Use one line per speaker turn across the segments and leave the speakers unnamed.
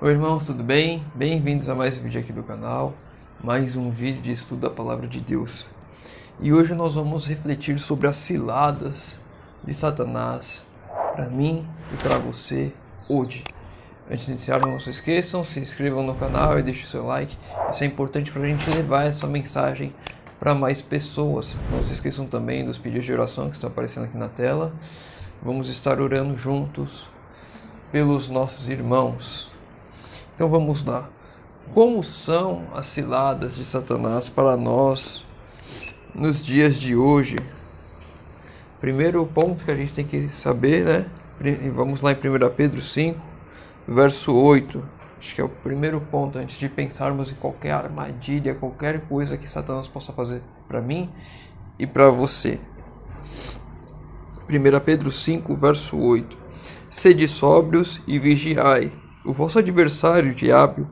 Oi irmãos, tudo bem? Bem-vindos a mais um vídeo aqui do canal, mais um vídeo de estudo da Palavra de Deus. E hoje nós vamos refletir sobre as ciladas de Satanás para mim e para você hoje. Antes de iniciar, não se esqueçam, se inscrevam no canal e deixem o seu like. Isso é importante para a gente levar essa mensagem para mais pessoas. Não se esqueçam também dos pedidos de oração que estão aparecendo aqui na tela. Vamos estar orando juntos pelos nossos irmãos. Então vamos lá. Como são as ciladas de Satanás para nós nos dias de hoje? Primeiro ponto que a gente tem que saber, né? Vamos lá em 1 Pedro 5, verso 8. Acho que é o primeiro ponto antes de pensarmos em qualquer armadilha, qualquer coisa que Satanás possa fazer para mim e para você. 1 Pedro 5, verso 8. Sede sóbrios e vigiai. O vosso adversário, o diabo,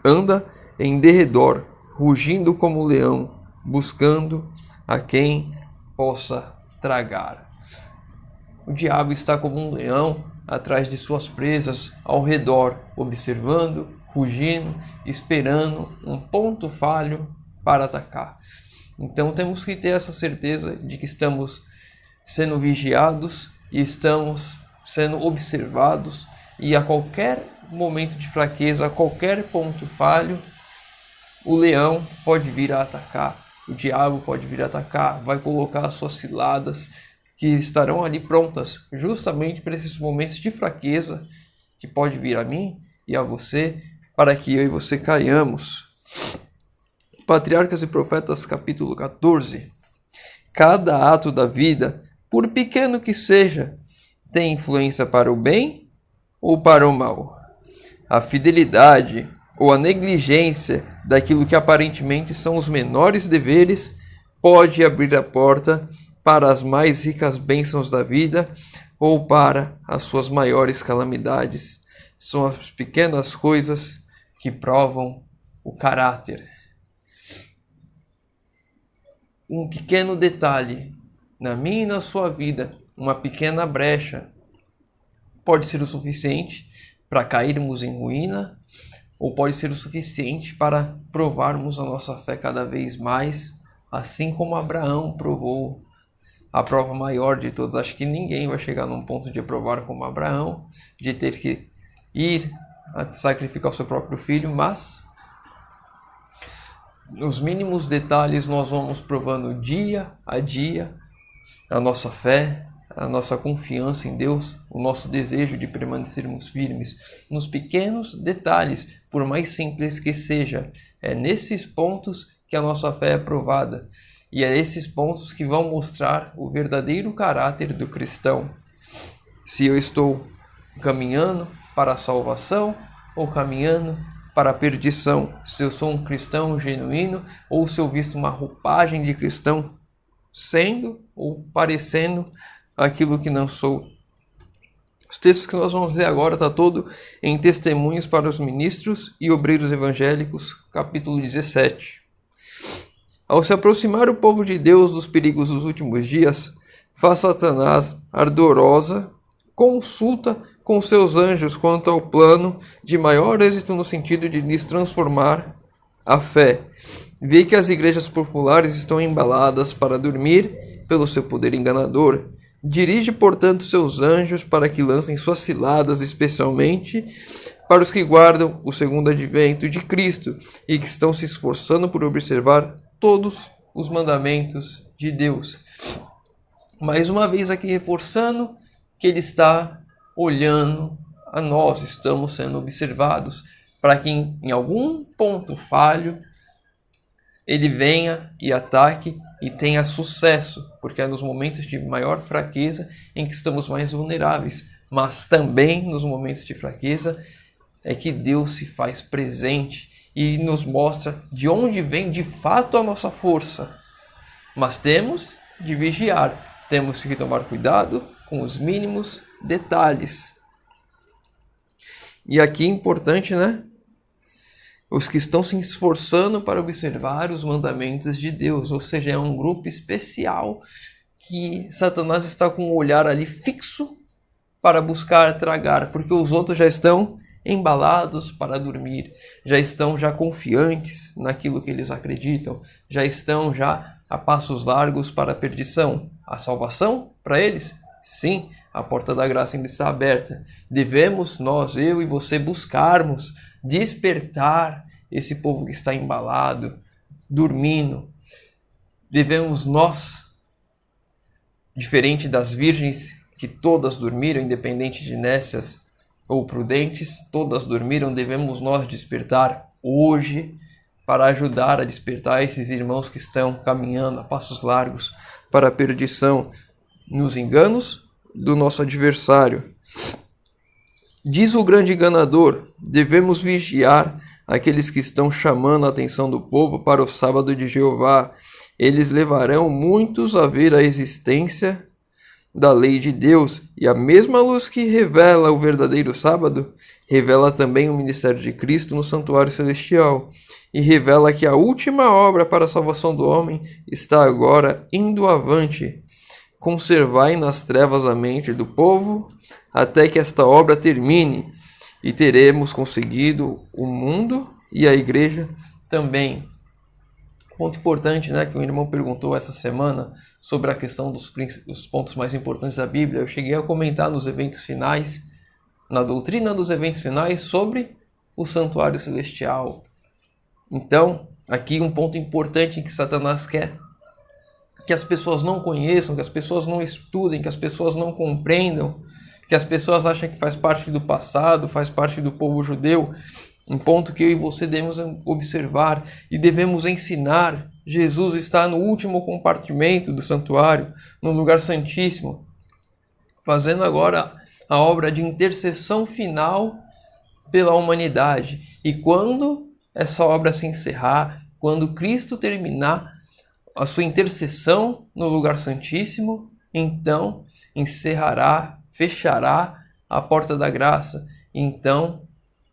anda em derredor, rugindo como leão, buscando a quem possa tragar. O diabo está como um leão atrás de suas presas, ao redor, observando, rugindo, esperando um ponto falho para atacar. Então temos que ter essa certeza de que estamos sendo vigiados e estamos sendo observados, e a qualquer momento de fraqueza, a qualquer ponto falho, o leão pode vir a atacar, o diabo pode vir a atacar, vai colocar as suas ciladas que estarão ali prontas justamente para esses momentos de fraqueza que pode vir a mim e a você, para que eu e você caiamos. Patriarcas e Profetas, capítulo 14. Cada ato da vida, por pequeno que seja, tem influência para o bem ou para o mal. A fidelidade ou a negligência daquilo que aparentemente são os menores deveres pode abrir a porta para as mais ricas bênçãos da vida ou para as suas maiores calamidades. São as pequenas coisas que provam o caráter. Um pequeno detalhe na minha e na sua vida, uma pequena brecha, pode ser o suficiente para cairmos em ruína, ou pode ser o suficiente para provarmos a nossa fé cada vez mais, assim como Abraão provou a prova maior de todas. Acho que ninguém vai chegar num ponto de provar como Abraão, de ter que ir a sacrificar o seu próprio filho, mas nos mínimos detalhes nós vamos provando dia a dia a nossa fé, a nossa confiança em Deus, o nosso desejo de permanecermos firmes nos pequenos detalhes, por mais simples que seja. É nesses pontos que a nossa fé é provada, e é esses pontos que vão mostrar o verdadeiro caráter do cristão. Se eu estou caminhando para a salvação ou caminhando para a perdição, se eu sou um cristão genuíno ou se eu visto uma roupagem de cristão, sendo ou parecendo aquilo que não sou. Os textos que nós vamos ler agora está todo em Testemunhos para os Ministros e Obreiros Evangélicos, capítulo 17. Ao se aproximar o povo de Deus dos perigos dos últimos dias, faz Satanás ardorosa consulta com seus anjos quanto ao plano de maior êxito no sentido de lhes transformar a fé. Vê que as igrejas populares estão embaladas para dormir pelo seu poder enganador. Dirige, portanto, seus anjos para que lancem suas ciladas, especialmente para os que guardam o segundo advento de Cristo e que estão se esforçando por observar todos os mandamentos de Deus. Mais uma vez aqui reforçando que ele está olhando a nós, estamos sendo observados, para que em algum ponto falho ele venha e ataque e tenha sucesso, porque é nos momentos de maior fraqueza em que estamos mais vulneráveis, mas também nos momentos de fraqueza é que Deus se faz presente e nos mostra de onde vem de fato a nossa força. Mas temos de vigiar, temos que tomar cuidado com os mínimos detalhes. E aqui é importante, né? Os que estão se esforçando para observar os mandamentos de Deus, ou seja, é um grupo especial que Satanás está com o olhar ali fixo para buscar tragar, porque os outros já estão embalados para dormir, já estão já confiantes naquilo que eles acreditam, já estão já a passos largos para a perdição. A salvação para eles? Sim, a porta da graça ainda está aberta. Devemos nós, eu e você, buscarmos despertar esse povo que está embalado, dormindo. Devemos nós, diferente das virgens que todas dormiram, independente de nécias ou prudentes, todas dormiram, devemos nós despertar hoje para ajudar a despertar esses irmãos que estão caminhando a passos largos para a perdição, nos enganos do nosso adversário. Diz o grande enganador: devemos vigiar aqueles que estão chamando a atenção do povo para o sábado de Jeová. Eles levarão muitos a ver a existência da lei de Deus, e a mesma luz que revela o verdadeiro sábado, revela também o ministério de Cristo no santuário celestial, e revela que a última obra para a salvação do homem está agora indo avante. Conservai nas trevas a mente do povo, até que esta obra termine, e teremos conseguido o mundo e a igreja também. Ponto importante, né, que o irmão perguntou essa semana sobre a questão dos pontos mais importantes da Bíblia. Eu cheguei a comentar nos eventos finais, na doutrina dos eventos finais, sobre o santuário celestial. Então, aqui um ponto importante que Satanás quer que as pessoas não conheçam, que as pessoas não estudem, que as pessoas não compreendam, que as pessoas acham que faz parte do passado, faz parte do povo judeu. Um ponto que eu e você devemos observar e devemos ensinar. Jesus está no último compartimento do santuário, no lugar santíssimo, fazendo agora a obra de intercessão final pela humanidade. E quando essa obra se encerrar, quando Cristo terminar a sua intercessão no lugar santíssimo, então encerrará, fechará a porta da graça. Então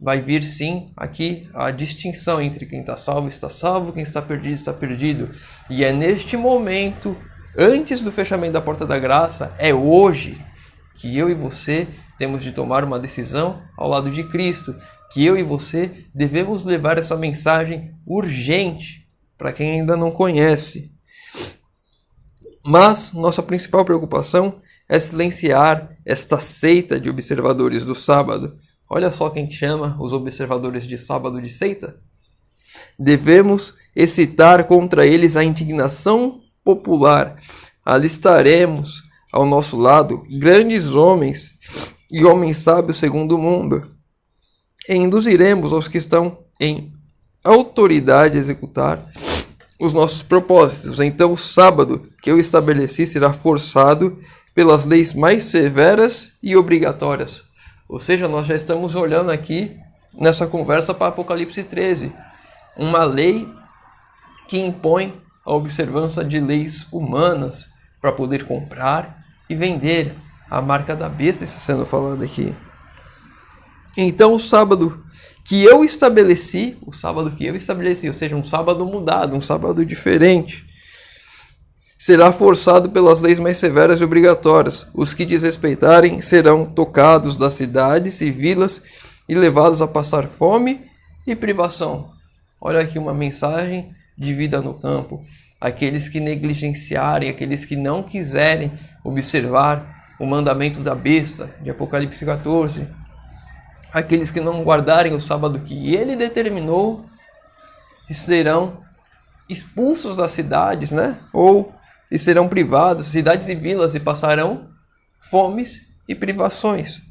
vai vir sim aqui a distinção entre quem está salvo, quem está perdido. E é neste momento, antes do fechamento da porta da graça, é hoje que eu e você temos de tomar uma decisão ao lado de Cristo, que eu e você devemos levar essa mensagem urgente para quem ainda não conhece. Mas nossa principal preocupação é silenciar esta seita de observadores do sábado. Olha só quem chama os observadores de sábado de seita. Devemos excitar contra eles a indignação popular. Alistaremos ao nosso lado grandes homens e homens sábios segundo o mundo. E induziremos aos que estão em autoridade a executar os nossos propósitos. Então o sábado que eu estabeleci será forçado pelas leis mais severas e obrigatórias. Ou seja, nós já estamos olhando aqui nessa conversa para Apocalipse 13. Uma lei que impõe a observância de leis humanas para poder comprar e vender. A marca da besta está sendo falada aqui. Então o sábado que eu estabeleci, ou seja, um sábado mudado, um sábado diferente, será forçado pelas leis mais severas e obrigatórias. Os que desrespeitarem serão tocados das cidades e vilas e levados a passar fome e privação. Olha aqui uma mensagem de vida no campo. Aqueles que negligenciarem, aqueles que não quiserem observar o mandamento da besta, de Apocalipse 14, aqueles que não guardarem o sábado que ele determinou, serão expulsos das cidades, e serão privados, cidades e vilas, e passarão fomes e privações.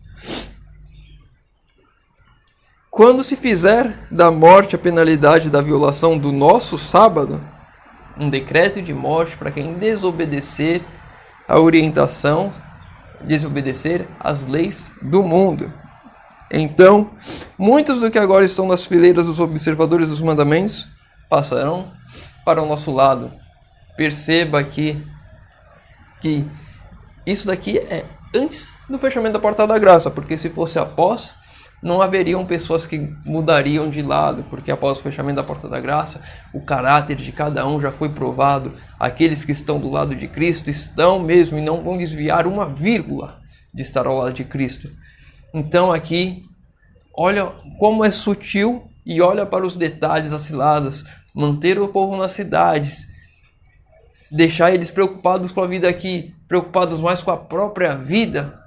Quando se fizer da morte a penalidade da violação do nosso sábado, um decreto de morte para quem desobedecer a orientação, desobedecer às leis do mundo. Então, muitos do que agora estão nas fileiras dos observadores dos mandamentos passarão para o nosso lado. Perceba aqui que isso daqui é antes do fechamento da porta da graça, porque se fosse após, não haveriam pessoas que mudariam de lado, porque após o fechamento da porta da graça, o caráter de cada um já foi provado. Aqueles que estão do lado de Cristo estão mesmo e não vão desviar uma vírgula de estar ao lado de Cristo. Então aqui, olha como é sutil e olha para os detalhes, as ciladas. Manter o povo nas cidades, deixar eles preocupados com a vida aqui, preocupados mais com a própria vida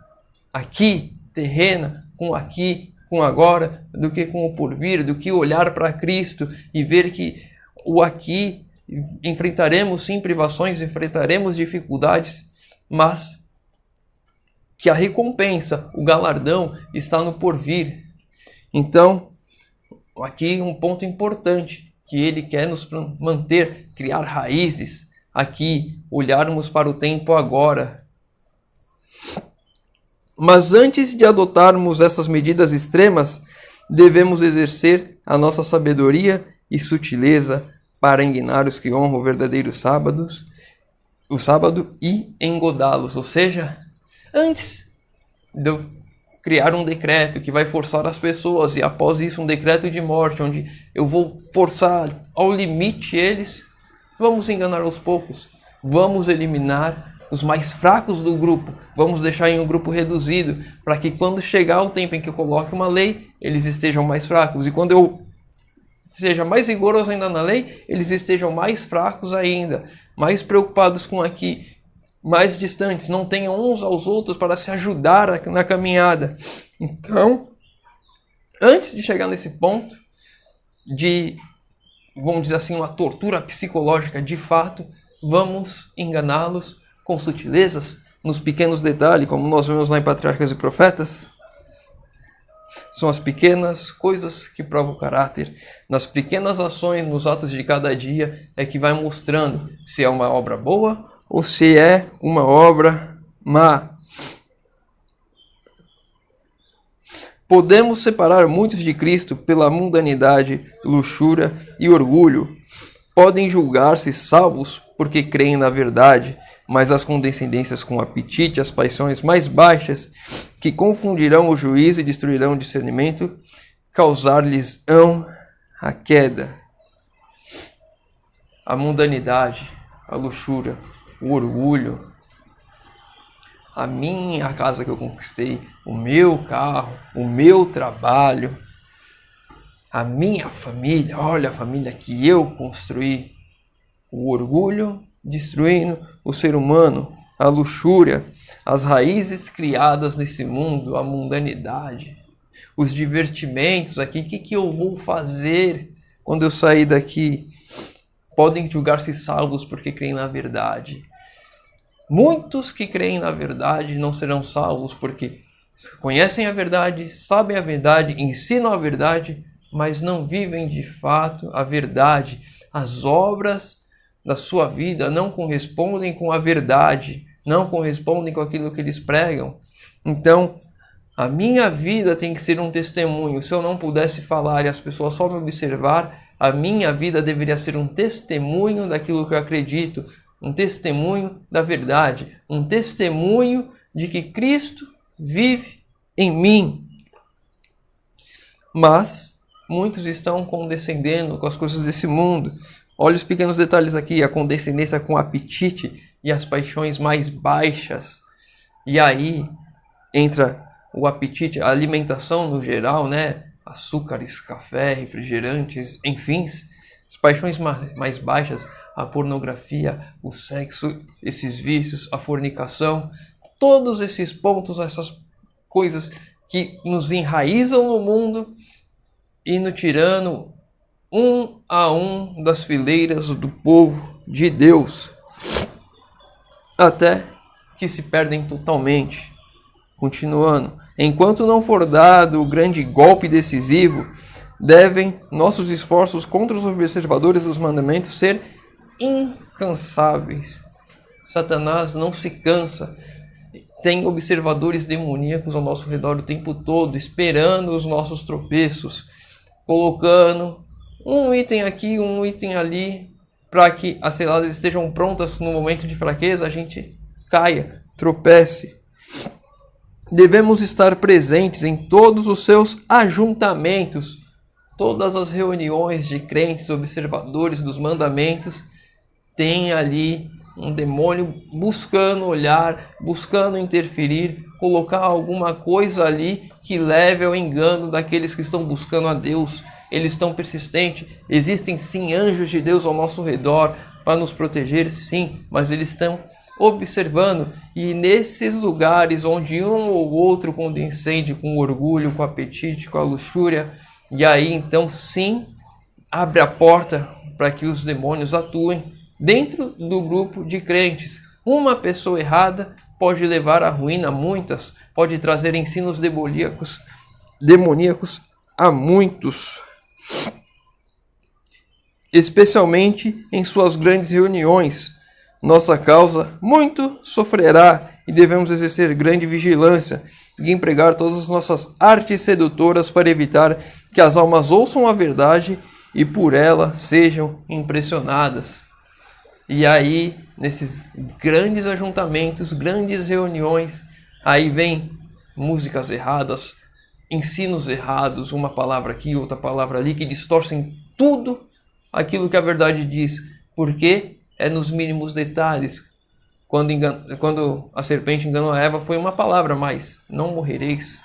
aqui, terrena, com agora, do que com o porvir, do que olhar para Cristo e ver que o aqui enfrentaremos sim privações, enfrentaremos dificuldades, mas que a recompensa, o galardão está no porvir. Então, aqui um ponto importante, que ele quer nos manter, criar raízes aqui, olharmos para o tempo agora. Mas antes de adotarmos essas medidas extremas, devemos exercer a nossa sabedoria e sutileza para enganar os que honram o verdadeiro sábado e engodá-los. Ou seja, antes de eu criar um decreto que vai forçar as pessoas, e após isso um decreto de morte, onde eu vou forçar ao limite eles, vamos enganar aos poucos, vamos eliminar os mais fracos do grupo, vamos deixar em um grupo reduzido, para que quando chegar o tempo em que eu coloque uma lei, eles estejam mais fracos, e quando eu seja mais rigoroso ainda na lei, eles estejam mais fracos ainda, mais preocupados com aqui, mais distantes, não tenham uns aos outros para se ajudar na caminhada. Então, antes de chegar nesse ponto de, vamos dizer assim, uma tortura psicológica de fato, vamos enganá-los com sutilezas, nos pequenos detalhes, como nós vemos lá em Patriarcas e Profetas. São as pequenas coisas que provam o caráter. Nas pequenas ações, nos atos de cada dia, é que vai mostrando se é uma obra boa ou se é uma obra má. Podemos separar muitos de Cristo pela mundanidade, luxúria e orgulho. Podem julgar-se salvos porque creem na verdade, mas as condescendências com apetite, as paixões mais baixas, que confundirão o juízo e destruirão o discernimento, causar-lhes-ão a queda. A mundanidade, a luxúria, o orgulho, a minha casa que eu conquistei, o meu carro, o meu trabalho, a minha família, olha a família que eu construí. O orgulho destruindo o ser humano, a luxúria, as raízes criadas nesse mundo, a mundanidade, os divertimentos aqui, o que eu vou fazer quando eu sair daqui? Podem julgar-se salvos porque creem na verdade. Muitos que creem na verdade não serão salvos porque conhecem a verdade, sabem a verdade, ensinam a verdade, mas não vivem de fato a verdade. As obras da sua vida não correspondem com a verdade, não correspondem com aquilo que eles pregam. Então, a minha vida tem que ser um testemunho. Se eu não pudesse falar e as pessoas só me observar, a minha vida deveria ser um testemunho daquilo que eu acredito, um testemunho da verdade, um testemunho de que Cristo vive em mim. Mas muitos estão condescendendo com as coisas desse mundo. Olha os pequenos detalhes aqui, a condescendência com o apetite e as paixões mais baixas. E aí entra o apetite, a alimentação no geral, né? Açúcares, café, refrigerantes, enfim, as paixões mais baixas, a pornografia, o sexo, esses vícios, a fornicação, todos esses pontos, essas coisas que nos enraizam no mundo e nos tirando um a um das fileiras do povo de Deus, até que se perdem totalmente. Continuando, enquanto não for dado o grande golpe decisivo, devem nossos esforços contra os observadores dos mandamentos ser incansáveis. Satanás não se cansa. Tem observadores demoníacos ao nosso redor o tempo todo, esperando os nossos tropeços, colocando um item aqui, um item ali, para que as ciladas estejam prontas no momento de fraqueza, a gente caia, tropece. Devemos estar presentes em todos os seus ajuntamentos, todas as reuniões de crentes, observadores dos mandamentos, tem ali um demônio buscando olhar, buscando interferir, colocar alguma coisa ali que leve ao engano daqueles que estão buscando a Deus. Eles estão persistentes. Existem sim anjos de Deus ao nosso redor para nos proteger, sim, mas eles estão observando. E nesses lugares onde um ou outro condescende com orgulho, com apetite, com a luxúria, e aí então sim abre a porta para que os demônios atuem dentro do grupo de crentes. Uma pessoa errada pode levar à ruína a muitas, pode trazer ensinos demoníacos a muitos, especialmente em suas grandes reuniões. Nossa causa muito sofrerá e devemos exercer grande vigilância e empregar todas as nossas artes sedutoras para evitar que as almas ouçam a verdade e por ela sejam impressionadas. E aí, nesses grandes ajuntamentos, grandes reuniões, aí vem músicas erradas, ensinos errados, uma palavra aqui, outra palavra ali, que distorcem tudo aquilo que a verdade diz, porque é nos mínimos detalhes. Quando a serpente enganou a Eva, foi uma palavra, mas não morrereis.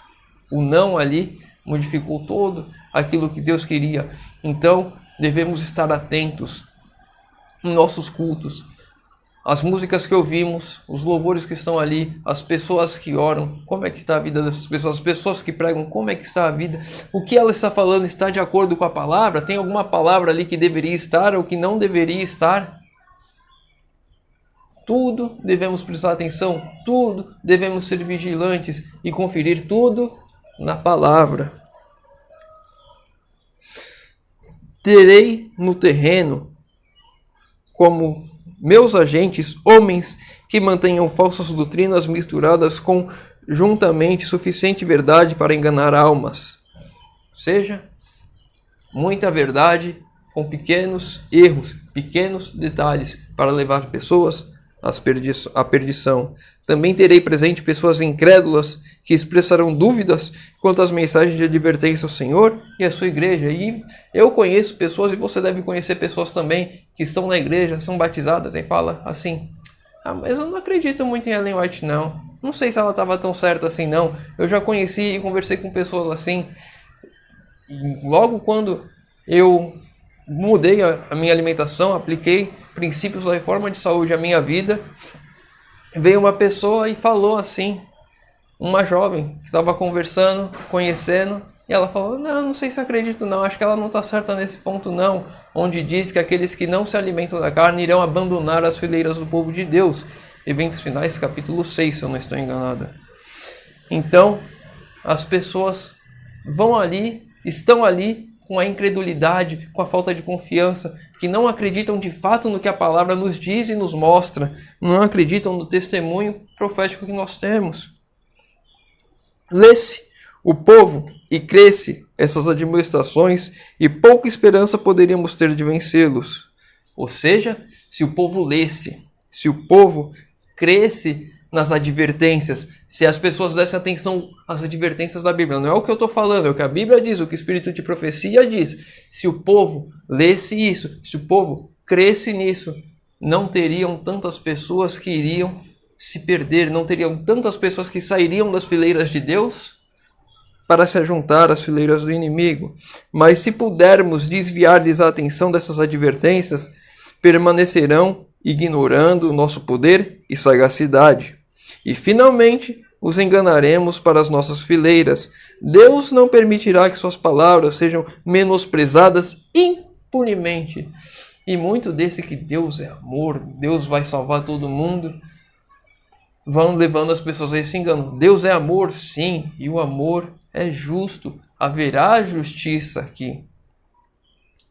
O não ali modificou todo aquilo que Deus queria. Então, devemos estar atentos em nossos cultos. As músicas que ouvimos, os louvores que estão ali, as pessoas que oram, como é que está a vida dessas pessoas? As pessoas que pregam, como é que está a vida? O que ela está falando está de acordo com a palavra? Tem alguma palavra ali que deveria estar ou que não deveria estar? Tudo devemos prestar atenção, tudo devemos ser vigilantes e conferir tudo na palavra. Terei no terreno como meus agentes homens que mantenham falsas doutrinas misturadas com juntamente suficiente verdade para enganar almas. Ou seja, muita verdade com pequenos erros, pequenos detalhes para levar pessoas à perdição. Também terei presente pessoas incrédulas que expressarão dúvidas quanto às mensagens de advertência ao Senhor e à sua igreja. E eu conheço pessoas, e você deve conhecer pessoas também, que estão na igreja, são batizadas e falam assim: mas eu não acredito muito em Ellen White não. Não sei se ela estava tão certa assim não. Eu já conheci e conversei com pessoas assim. Logo quando eu mudei a minha alimentação, apliquei princípios da reforma de saúde à minha vida, veio uma pessoa e falou assim, uma jovem que estava conversando, conhecendo, e ela falou: não sei se acredito não, acho que ela não está certa nesse ponto não, onde diz que aqueles que não se alimentam da carne irão abandonar as fileiras do povo de Deus. Eventos Finais, capítulo 6, se eu não estou enganada. Então, as pessoas vão ali, estão ali com a incredulidade, com a falta de confiança, que não acreditam de fato no que a palavra nos diz e nos mostra, não acreditam no testemunho profético que nós temos. Lê-se o povo e cresce essas admoestações e pouca esperança poderíamos ter de vencê-los. Ou seja, se o povo lesse, se o povo cresce nas advertências, se as pessoas dessem atenção às advertências da Bíblia, não é o que eu estou falando, é o que a Bíblia diz, o que o Espírito de Profecia diz. Se o povo lesse isso, se o povo cresce nisso, não teriam tantas pessoas que iriam se perder, não teriam tantas pessoas que sairiam das fileiras de Deus para se juntar às fileiras do inimigo. Mas se pudermos desviar-lhes a atenção dessas advertências, permanecerão ignorando o nosso poder e sagacidade. E finalmente os enganaremos para as nossas fileiras. Deus não permitirá que suas palavras sejam menosprezadas impunemente. E muito desse que Deus é amor, Deus vai salvar todo mundo, vão levando as pessoas a esse engano. Deus é amor, sim, e o amor é justo. Haverá justiça aqui.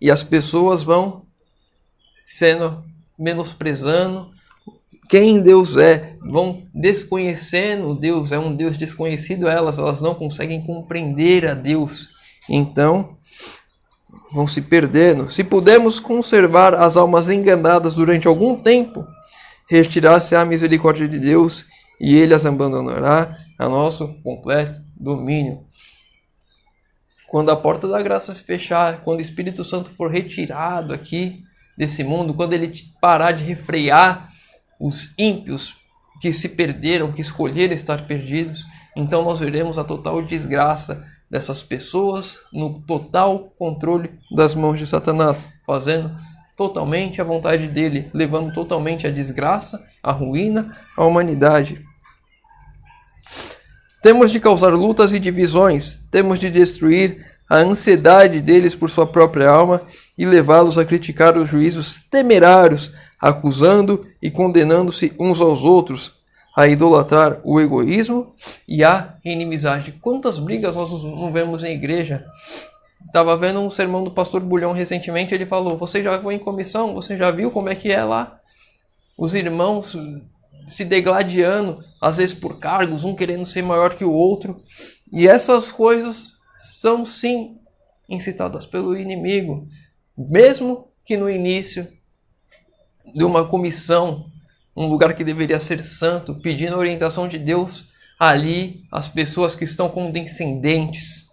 E as pessoas vão sendo menosprezando quem Deus é, vão desconhecendo Deus, é um Deus desconhecido a elas não conseguem compreender a Deus, então vão se perdendo. Se pudermos conservar as almas enganadas durante algum tempo, retirar-se a misericórdia de Deus e Ele as abandonará a nosso completo domínio. Quando a porta da graça se fechar, quando o Espírito Santo for retirado aqui desse mundo, quando ele parar de refrear os ímpios que se perderam, que escolheram estar perdidos. Então nós veremos a total desgraça dessas pessoas no total controle das mãos de Satanás, fazendo totalmente a vontade dele, levando totalmente a desgraça, a ruína, a humanidade. Temos de causar lutas e divisões, temos de destruir a ansiedade deles por sua própria alma e levá-los a criticar os juízos temerários, acusando e condenando-se uns aos outros, a idolatrar o egoísmo e a inimizade. Quantas brigas nós não vemos em igreja? Estava vendo um sermão do pastor Bulhão recentemente, ele falou, você já foi em comissão? Você já viu como é que é lá? Os irmãos se degladiando, às vezes por cargos, um querendo ser maior que o outro. E essas coisas são sim incitadas pelo inimigo. Mesmo que no início de uma comissão, um lugar que deveria ser santo, pedindo a orientação de Deus, ali as pessoas que estão condescendentes,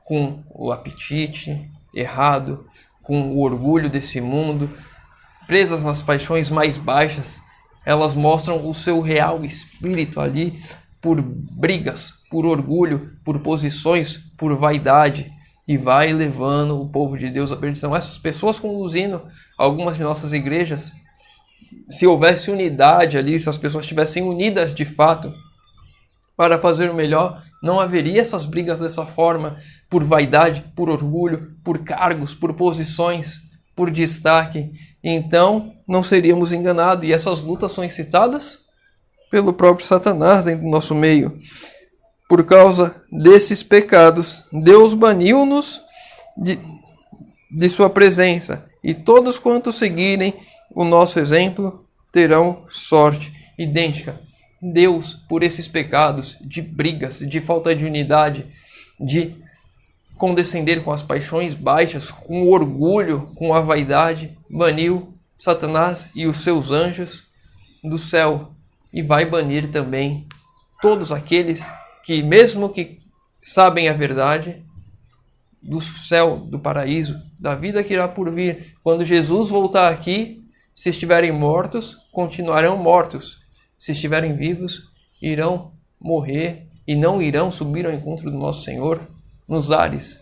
com o apetite errado, com o orgulho desse mundo, presas nas paixões mais baixas, elas mostram o seu real espírito ali por brigas, por orgulho, por posições, por vaidade, e vai levando o povo de Deus à perdição. Essas pessoas conduzindo algumas de nossas igrejas, se houvesse unidade ali, se as pessoas estivessem unidas de fato para fazer o melhor, não haveria essas brigas dessa forma, por vaidade, por orgulho, por cargos, por posições, por destaque. Então, não seríamos enganados. E essas lutas são incitadas pelo próprio Satanás dentro do nosso meio. Por causa desses pecados, Deus baniu-nos de sua presença. E todos quantos seguirem o nosso exemplo terão sorte idêntica. Deus, por esses pecados de brigas, de falta de unidade, de condescender com as paixões baixas, com o orgulho, com a vaidade, baniu Satanás e os seus anjos do céu. E vai banir também todos aqueles que, mesmo que sabem a verdade, do céu, do paraíso, da vida que irá por vir. Quando Jesus voltar aqui, se estiverem mortos, continuarão mortos. Se estiverem vivos, irão morrer e não irão subir ao encontro do nosso Senhor nos ares.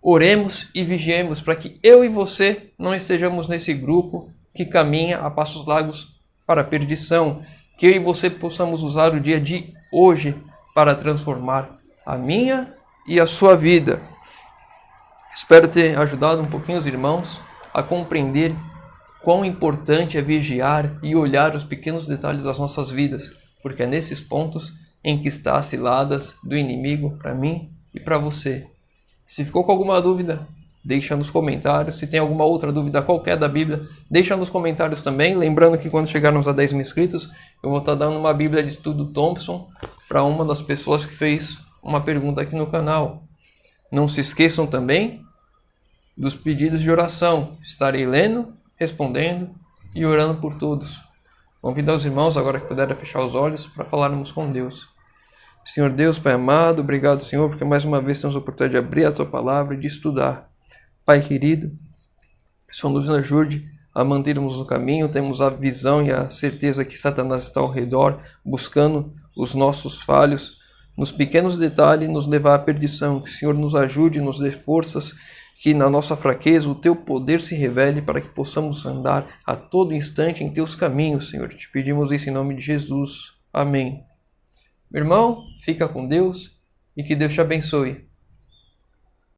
Oremos e vigiemos para que eu e você não estejamos nesse grupo que caminha a passos largos para a perdição. Que eu e você possamos usar o dia de hoje para transformar a minha e a sua vida. Espero ter ajudado um pouquinho os irmãos a compreender quão importante é vigiar e olhar os pequenos detalhes das nossas vidas, porque é nesses pontos em que está as ciladas do inimigo para mim e para você. Se ficou com alguma dúvida, deixa nos comentários. Se tem alguma outra dúvida qualquer da Bíblia, deixa nos comentários também. Lembrando que quando chegarmos a 10 mil inscritos, eu vou estar dando uma Bíblia de Estudo Thompson para uma das pessoas que fez uma pergunta aqui no canal. Não se esqueçam também dos pedidos de oração. Estarei lendo, respondendo e orando por todos. Convido os irmãos, agora que puderem, a fechar os olhos para falarmos com Deus. Senhor Deus, Pai amado, obrigado, Senhor, porque mais uma vez temos a oportunidade de abrir a Tua Palavra e de estudar. Pai querido, que o Senhor nos ajude a mantermos no caminho, temos a visão e a certeza que Satanás está ao redor, buscando os nossos falhos, nos pequenos detalhes, nos levar à perdição. Que o Senhor nos ajude, nos dê forças, que na nossa fraqueza o Teu poder se revele para que possamos andar a todo instante em Teus caminhos, Senhor. Te pedimos isso em nome de Jesus. Amém. Meu irmão, fica com Deus e que Deus te abençoe.